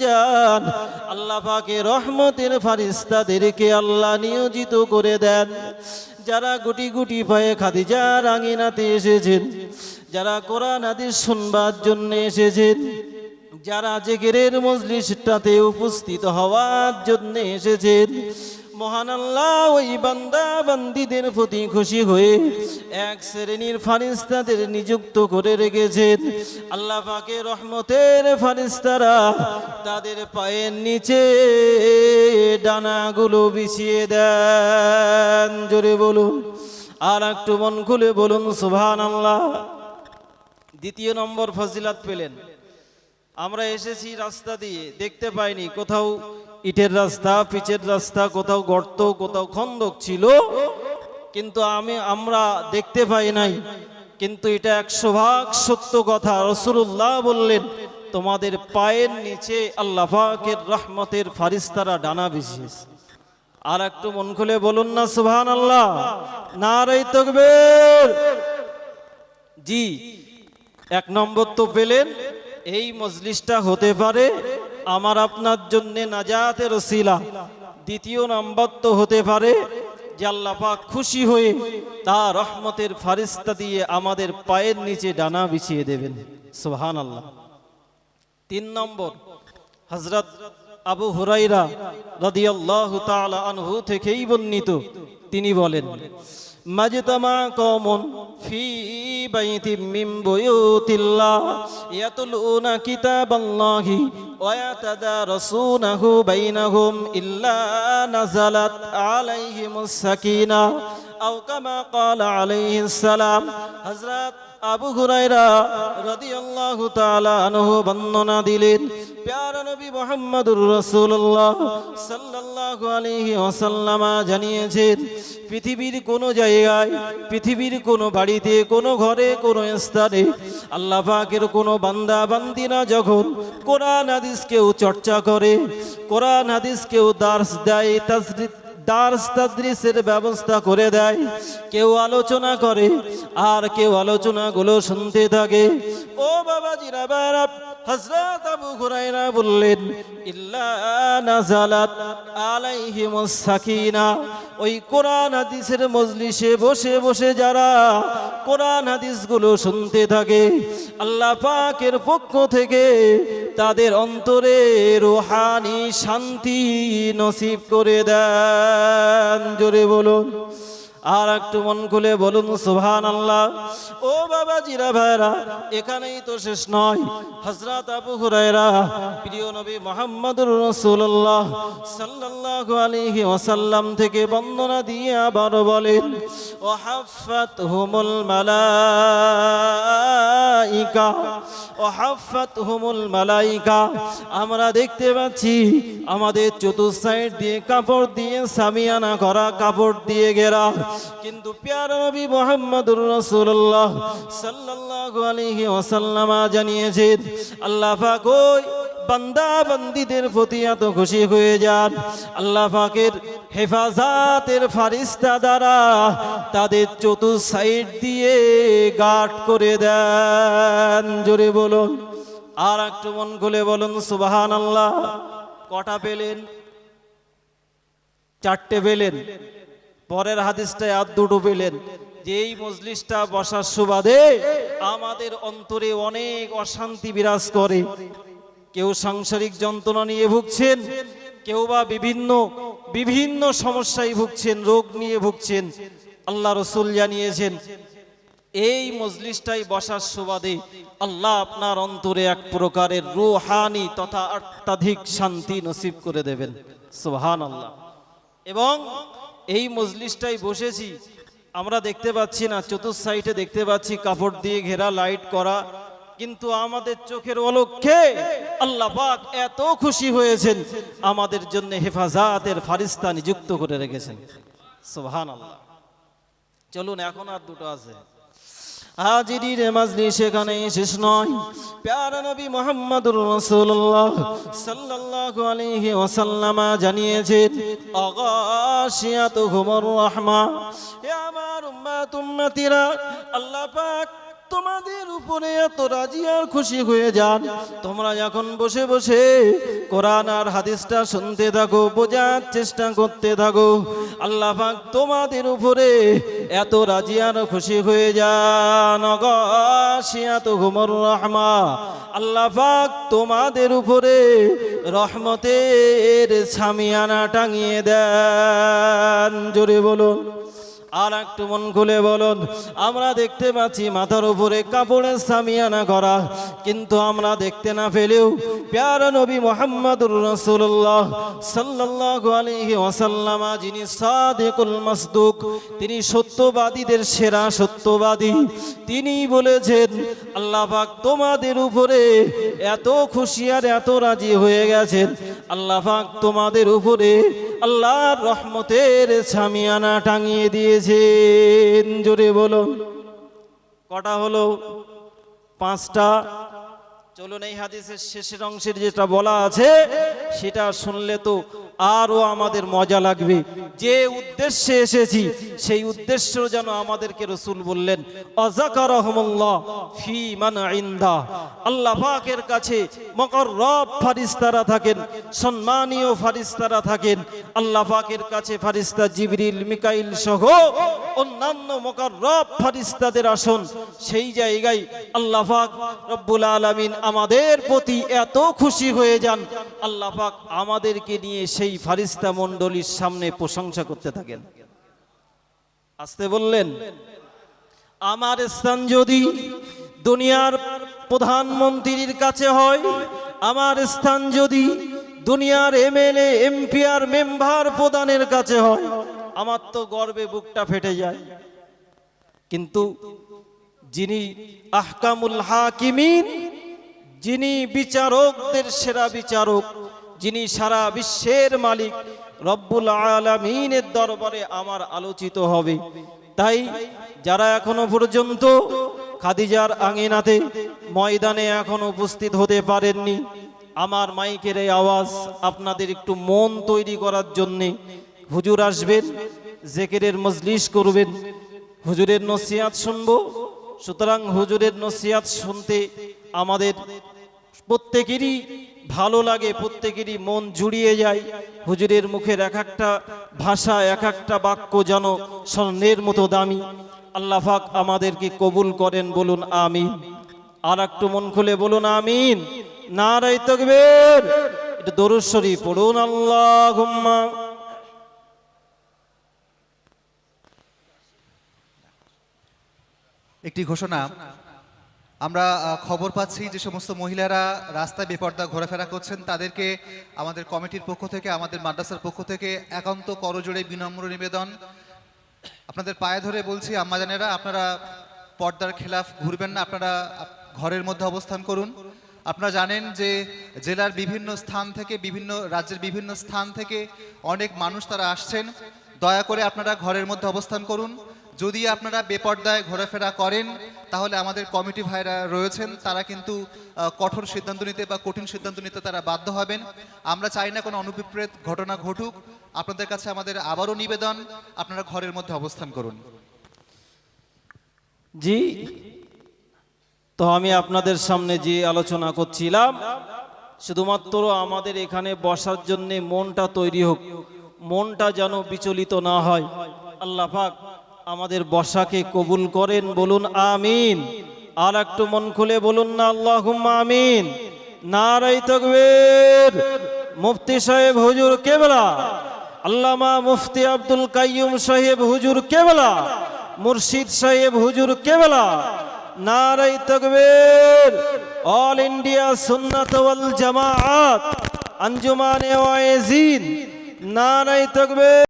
যান, আল্লাহ পাকের রহমতের ফারিস্তাদেরকে আল্লাহ নিয়োজিত করে দেন। যারা গুটি গুটি পায়ে খাদিজার আঙিনাতে এসেছেন, যারা কোরআন হাদিস শুনবার জন্য এসেছেন, যারা জিকিরের মজলিসটাতে উপস্থিত হওয়ার জন্য এসেছেন, মহান আল্লাহ ওই বান্দা বান্দীদের প্রতি খুশি হয়ে এক শ্রেণীর ফারিস্তাদের নিযুক্ত করে রেখেছেন। আল্লাহ পাকের রহমতের ফারিস্তারা তাদের পায়ের নিচে ডানাগুলো বিছিয়ে দেন। জোরে বলুন, আর একটু মন খুলে বলুন সুবহানাল্লাহ। দ্বিতীয় নম্বর ফজিলত পেলেন। আমরা এসেছি রাস্তা দিয়ে, দেখতে পাইনি কোথাও ইটের রাস্তা, পিচের রাস্তা, কোথাও গর্ত, কোথাও খন্দক ছিল, কিন্তু আমরা দেখতে পাই নাই। কিন্তু এটা 100% সত্য কথা। রাসূলুল্লাহ বললেন, তোমাদের পায়ের নিচে আল্লাহ পাকের রহমতের ফারিস্তারা ডানা বিছিয়েছে। আর একটু মন খুলে বলুন না সুবহানাল্লাহ, নারে তাকবীর। জি, 1 নম্বর তো পেলেন, এই মজলিসটা হতে পারে আমার আপনার জন্য নাজাতের ওসিলা। দ্বিতীয় নম্বর তো হতে পারে যে আল্লাহ পাক খুশি হয়ে তার রহমতের ফারিস্তা দিয়ে আমাদের পায়ের নিচে ডানা বিছিয়ে দেবেন। সুবহানাল্লাহ। 3 নম্বর, হযরত আবু হুরায়রা রাদিয়াল্লাহু তাআলা আনহু থেকেই বর্ণিত, তিনি বলেন, মাজতামা কওমুন ফি বাইতিম মিন বুয়ুতিল্লাহ ইয়াতলুনা কিতাবাল্লাহি ওয়া ইয়াতাদারাসুনাহু বাইনাহুম ইল্লা নাযালাত আলাইহিমুস সাকিনাহ আও কামা ক্বালা আলাইহিস সালাম। হযরত আবু হুরায়রা রাদিয়াল্লাহু তাআলা আনহু বর্ণনা দিলেন, প্যারা নবী মুহাম্মদুর রাসূলুল্লাহ সাল্লাল্লাহু আলাইহি ওয়াসাল্লাম জানিয়েছেন, পৃথিবীর কোন জায়গায়, পৃথিবীর কোন বাড়িতে, কোন ঘরে, কোন স্থানে আল্লাহ পাকের কোন বান্দা বান্দিরা যখন কোরআন হাদিস কেউ চর্চা করে, কোরআন হাদিস কেউ দার্স দেয়, দার্স তাদরিসের ব্যবস্থা করে দেয়, কেউ আলোচনা করে আর কেউ আলোচনাগুলো শুনতে থাকে, ও বাবাজিরা বাবা, হযরত আবু হুরায়রা বললেন, ইল্লা নাযালাত আলাইহিমুস সাকিনাহ। ওই কোরআন হাদিসের মজলিসে বসে বসে যারা কোরআন হাদিসগুলো শুনতে থাকে, আল্লাহ পাকের পক্ষ থেকে তাদের অন্তরে রূহানি শান্তি নসিব করে দেন। জোরে বলুন, আর একটু মন খুলে বলুন সুবহানাল্লাহ। ও বাবাজিরা ভাইরা, এখানেই তো শেষ নয়। হযরত আবু হুরায়রা প্রিয় নবী মুহাম্মদুর রাসূলুল্লাহ সাল্লাল্লাহু আলাইহি ওয়াসাল্লাম থেকে বর্ণনা দিয়ে আবার বলেন, ওয়া হাফাতহুমুল মালাইকা, ওয়া হাফাতহুমুল মালাইকা। আমরা দেখতে পাচ্ছি আমাদের চতুর্সাইড দিয়ে কাপড় দিয়ে সামিয়ানা করা, কাপড় দিয়ে ঘেরা, কিন্তু প্যারা নবী মুহাম্মদুর রাসূলুল্লাহ সাল্লাল্লাহু আলাইহি ওয়াসাল্লাম জানিয়েছেন, আল্লাহ পাক ওই বান্দা বান্দীদের প্রতি এত খুশি হয়ে যান, আল্লাহ পাকের হেফাজতের ফারিস্তা দ্বারা তাদের চতুর্থ সাইড দিয়ে গার্ড করে দেন। জোরে বলুন, আর একটু মন খুলে বলুন সুবহানাল্লাহ। কটা পেলেন? 4টে পেলেন। পরের হাদিসটায় আর 2টো পেলেন, যে এই মজলিসটা বসার সুবাদে আমাদের অন্তরে অনেক অশান্তি বিরাজ করে। কেউ সাংসারিক যন্ত্রণা নিয়ে ভুগছেন, কেউ বা বিভিন্ন সমস্যায় ভুগছেন, রোগ নিয়ে ভুগছেন। আল্লাহ রাসূল জানিয়েছেন, এই মজলিসটাই বসার সুবাদে আল্লাহ আপনার অন্তরে এক প্রকারের রূহানি তথা অত্যাধিক শান্তি নসিব করে দেবেন। সুবহানাল্লাহ। এবং এই মজলিসটাই বসেছি, আমরা দেখতে পাচ্ছি না, চতুর্থ সাইডে দেখতে পাচ্ছি কাপড় দিয়ে ঘেরা, লাইট করা, কিন্তু আমাদের চোখের অলক্ষ্যে আল্লাহ পাক এত খুশি হয়েছেন, আমাদের জন্য হেফাজতের ফারিস্তা নিযুক্ত করে রেখেছেন। সুবহানাল্লাহ। চলুন, এখন আর 2টো আছে। হাজিরির মজলিস এখানে শেষ নয়। প্যারা নবী মুহাম্মদুর রাসূলুল্লাহ সাল্লাল্লাহু আলাইহি ওয়াসাল্লাম জানিয়েছেন, আগাশিয়াতুহুমুর রাহমা। হে আমার উম্মতিরা, আল্লাহ পাক তোমাদের উপরে এত রাজি আর খুশি হয়ে যান, তোমরা যখন বসে বসে কোরআন আর হাদিসটা শুনতে থাকো, বোঝার চেষ্টা করতে থাকো, আল্লাহ পাক তোমাদের উপরে এত রাজি আর খুশি হয়ে যান। গাশিয়াতুহুমুর রাহমা, আল্লাহ পাক তোমাদের উপরে রহমতের ছামিয়ানা টাঙিয়ে দেন। জোরে বলুন, আর একটু মন খুলে বলুন। আমরা দেখতে পাচ্ছি মাথার উপরে কাপড়ের সামিয়ানা করা, কিন্তু আমরা দেখতে না পেলেও প্যারা নবী মুহাম্মদুর রাসূলুল্লাহ সাল্লাল্লাহু আলাইহি ওয়াসাল্লাম, যিনি সাদিকুল মাসদুক, তিনি সত্যবাদীদের সেরা সত্যবাদী, তিনি বলেছেন আল্লাহ পাক তোমাদের উপরে এত খুশি আর এত রাজি হয়ে গেছেন, আল্লাহ পাক তোমাদের উপরে আল্লাহর রহমতের ছামিয়ানা টাঙিয়ে দিয়েছেন। জোরে বলুন, কটা হলো? 5টা। চলুন এই হাদিসের শেষের অংশের যেটা বলা আছে সেটা শুনলে তো আরো আমাদের মজা লাগবে। যে উদ্দেশ্যে এসেছি সেই উদ্দেশ্য যেন আমাদেরকে রাসূল বললেন, আযাকারাহুমুল্লাহ ফি মান ইনদা, আল্লাহ পাকের কাছে মুকাররব ফেরেশতারা থাকেন, সম্মানীয় ফেরেশতারা থাকেন। আল্লাহ পাকের কাছে ফেরেশতা জিবরিল, মিকাইল সহ অন্যান্য মুকাররব ফেরেশতাদের আসন। সেই জায়গায় আল্লাহ পাক রব্বুল আলামিন আমাদের প্রতি এত খুশি হয়ে যান, আল্লাহ পাক আমাদেরকে নিয়ে সেই ফেরেশতা মণ্ডলীর সামনে প্রশংসা করতে থাকেন। আসতে বললেন, আমার স্থান যদি দুনিয়ার প্রধানমন্ত্রীর কাছে হয়, আমার স্থান যদি দুনিয়ার এমএলএ, এমপি আর মেম্বার প্রধানের কাছে হয়, আমার তো গর্বে বুকটা ফেটে যায়। কিন্তু যিনি আহকামুল হাকিমিন, যিনি বিচারকদের সেরা বিচারক, যিনি সারা বিশ্বের মালিক রব্বুল আলামিনের দরবারে আমার আলোচিত হবে। তাই যারা এখনো পর্যন্ত খাদিজার আঙিনাতে ময়দানে এখন উপস্থিত হতে পারেননি, আমার মাইকের এই আওয়াজ আপনাদের একটু মন তৈরি করার জন্যে, হুজুর আসবেন, জিকিরের মজলিস করবেন, হুজুরের নসিহত শুনবো। সুতরাং হুজুরের নসিহত শুনতে আমাদের প্রত্যেকেরই ভালো লাগে, প্রত্যেকেরই মন জুড়িয়ে যায়। হুজুরের মুখের এক একটা ভাষা, এক একটা বাক্য যেন স্বর্ণের মতো দামি। আল্লাহ পাক আমাদেরকে কবুল করেন, বলুন আমিন। আর একটু মন খুলে বলুন আমিন। নারায়ে তাকবীর। একটু দরুদ শরীফ পড়ুন, আল্লাহুম্মা। একটি ঘোষণা, আমরা খবর পাচ্ছি যে সমস্ত মহিলারা রাস্তায় বেপর্দা ঘোরাফেরা করছেন, তাদেরকে আমাদের কমিটির পক্ষ থেকে, আমাদের মাদ্রাসার পক্ষ থেকে একান্ত করজোড়ে বিনম্র নিবেদন, আপনাদের পায়ে ধরে বলছি আম্মাজানেরা, আপনারা পর্দার খেলাফ ঘুরবেন না, আপনারা ঘরের মধ্যে অবস্থান করুন। আপনারা জানেন যে জেলার বিভিন্ন স্থান থেকে, বিভিন্ন রাজ্যের বিভিন্ন স্থান থেকে অনেক মানুষ তারা আসছেন। দয়া করে আপনারা ঘরের মধ্যে অবস্থান করুন। যদি আপনারা বেপর্দায় ঘোরাফেরা করেন তাহলে আমাদের কমিটি ভাইরা রয়েছেন, তারা কিন্তু কঠোর সিদ্ধান্ত নিতে বা কঠিন সিদ্ধান্ত নিতে তারা বাধ্য হবেন। আমরা চাই না কোনো অনুবিপরীত ঘটনা ঘটুক। আপনাদের কাছে আমাদের আবারও নিবেদন, আপনারা ঘরের মধ্যে অবস্থান করুন। জি, তো আমি আপনাদের সামনে যে আলোচনা করছিলাম, শুধুমাত্র আমাদের এখানে বসার জন্য মনটা তৈরি হোক, মনটা যেন বিচলিত না হয়। আল্লাহ পাক আমাদের বসাকে কবুল করেন, বলুন আমিন। আর একটু মন খুলে বলুন না আল্লাহুম্মা আমিন। নারায়ে তাকবীর। মুফতি সাহেব হুজুর কেবলা, আল্লামা মুফতি আব্দুল কাইয়ুম সাহেব হুজুর কেবলা, মুর্শিদ সাহেব হুজুর কেবলা, নারায়ে তাকবীর। অল ইন্ডিয়া সুন্নাত ওয়াল জামাআত আঞ্জুমানে ওয়াইজিন, নারায়ে তাকবীর।